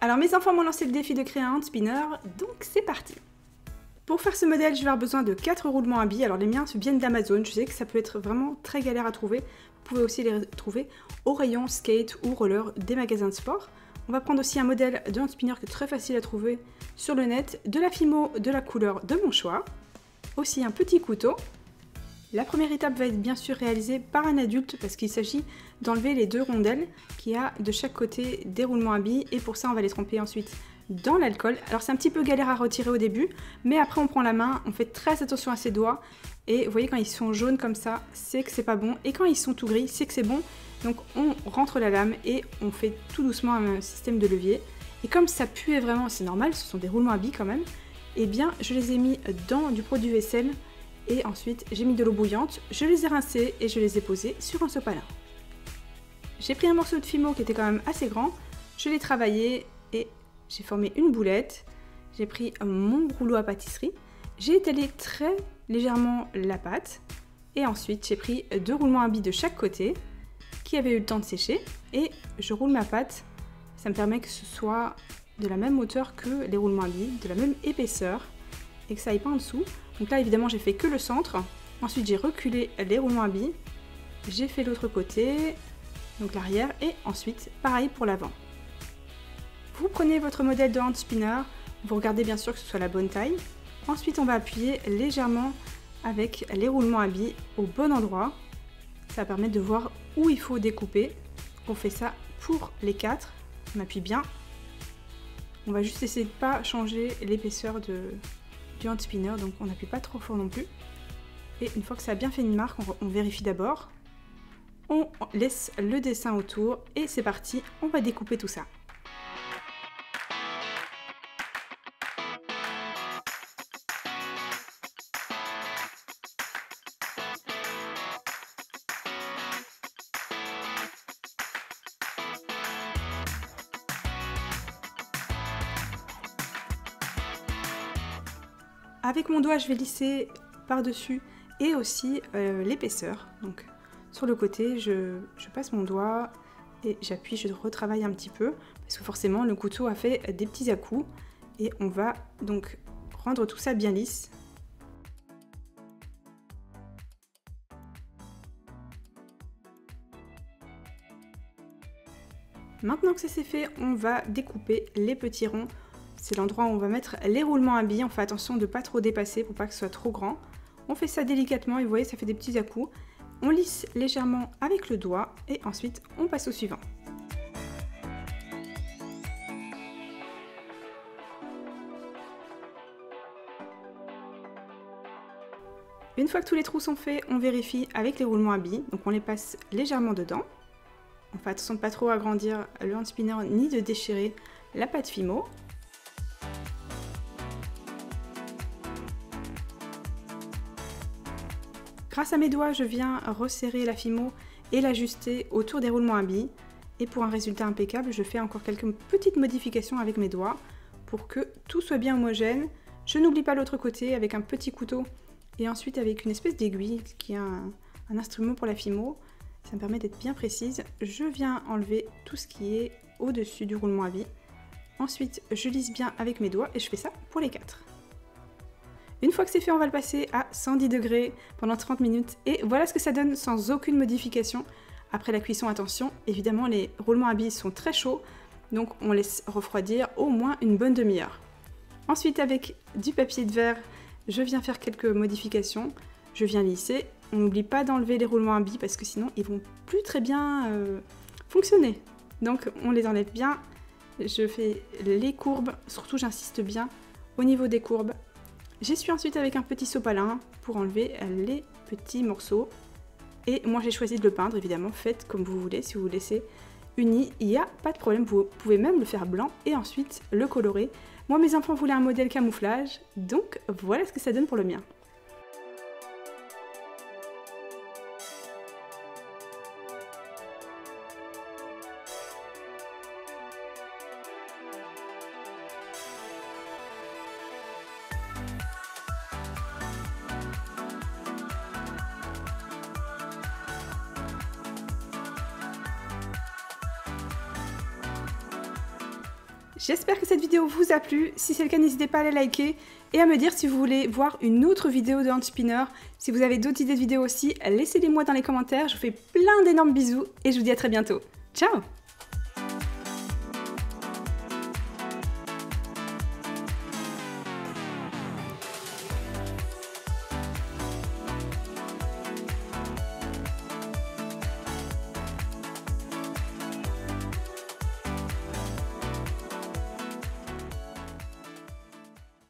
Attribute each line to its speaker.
Speaker 1: Alors mes enfants m'ont lancé le défi de créer un hand spinner, donc c'est parti. Pour faire ce modèle, je vais avoir besoin de 4 roulements à billes. Alors les miens viennent d'Amazon, je sais que ça peut être vraiment très galère à trouver. Vous pouvez aussi les trouver au rayon skate ou roller des magasins de sport. On va prendre aussi un modèle de hand spinner qui est très facile à trouver sur le net, de la Fimo de la couleur de mon choix. Aussi un petit couteau. La première étape va être bien sûr réalisée par un adulte parce qu'il s'agit d'enlever les 2 rondelles qu'il y a de chaque côté des roulements à billes et pour ça on va les tremper ensuite dans l'alcool. Alors c'est un petit peu galère à retirer au début, mais après on prend la main, on fait très attention à ses doigts et vous voyez quand ils sont jaunes comme ça, c'est que c'est pas bon et quand ils sont tout gris, c'est que c'est bon. Donc on rentre la lame et on fait tout doucement un système de levier et comme ça puait vraiment, c'est normal, ce sont des roulements à billes quand même, et bien je les ai mis dans du produit vaisselle. Et ensuite, j'ai mis de l'eau bouillante, je les ai rincés et je les ai posés sur un sopalin. J'ai pris un morceau de Fimo qui était quand même assez grand, je l'ai travaillé et j'ai formé une boulette. J'ai pris mon rouleau à pâtisserie, j'ai étalé très légèrement la pâte et ensuite j'ai pris 2 roulements à billes de chaque côté qui avaient eu le temps de sécher et je roule ma pâte. Ça me permet que ce soit de la même hauteur que les roulements à billes, de la même épaisseur et que ça aille pas en dessous. Donc là évidemment j'ai fait que le centre, ensuite j'ai reculé les roulements à billes, j'ai fait l'autre côté, donc l'arrière, et ensuite pareil pour l'avant. Vous prenez votre modèle de hand spinner, vous regardez bien sûr que ce soit la bonne taille, ensuite on va appuyer légèrement avec les roulements à billes au bon endroit, ça va permettre de voir où il faut découper. On fait ça pour les 4, on appuie bien, on va juste essayer de ne pas changer l'épaisseur du hand spinner, donc on n'appuie pas trop fort non plus. Et une fois que ça a bien fait une marque, on vérifie d'abord. On laisse le dessin autour et c'est parti, on va découper tout ça. Avec mon doigt, je vais lisser par-dessus et aussi l'épaisseur. Donc sur le côté, je passe mon doigt et j'appuie, je retravaille un petit peu parce que forcément le couteau a fait des petits à-coups et on va donc rendre tout ça bien lisse. Maintenant que ça c'est fait, on va découper les petits ronds. C'est l'endroit où on va mettre les roulements à billes. On fait attention de ne pas trop dépasser pour pas que ce soit trop grand. On fait ça délicatement et vous voyez ça fait des petits à-coups. On lisse légèrement avec le doigt et ensuite on passe au suivant. Une fois que tous les trous sont faits, on vérifie avec les roulements à billes. Donc on les passe légèrement dedans. On fait attention de ne pas trop agrandir le hand spinner ni de déchirer la pâte Fimo. Grâce à mes doigts, je viens resserrer la Fimo et l'ajuster autour des roulements à billes. Et pour un résultat impeccable, je fais encore quelques petites modifications avec mes doigts pour que tout soit bien homogène. Je n'oublie pas l'autre côté avec un petit couteau et ensuite avec une espèce d'aiguille qui est un instrument pour la Fimo. Ça me permet d'être bien précise. Je viens enlever tout ce qui est au-dessus du roulement à billes. Ensuite, je lisse bien avec mes doigts et je fais ça pour les 4. Une fois que c'est fait, on va le passer à 110 degrés pendant 30 minutes et voilà ce que ça donne sans aucune modification. Après la cuisson, attention, évidemment les roulements à billes sont très chauds, donc on laisse refroidir au moins une bonne demi-heure. Ensuite, avec du papier de verre, je viens faire quelques modifications. Je viens lisser. On n'oublie pas d'enlever les roulements à billes parce que sinon ils vont plus très bien fonctionner. Donc on les enlève bien. Je fais les courbes, surtout j'insiste bien au niveau des courbes. J'essuie ensuite avec un petit sopalin pour enlever les petits morceaux. Et moi j'ai choisi de le peindre, évidemment, faites comme vous voulez. Si vous laissez uni, il n'y a pas de problème, vous pouvez même le faire blanc et ensuite le colorer. Moi mes enfants voulaient un modèle camouflage, donc voilà ce que ça donne pour le mien. J'espère que cette vidéo vous a plu. Si c'est le cas, n'hésitez pas à la liker et à me dire si vous voulez voir une autre vidéo de hand spinner. Si vous avez d'autres idées de vidéos aussi, laissez-les moi dans les commentaires. Je vous fais plein d'énormes bisous et je vous dis à très bientôt. Ciao!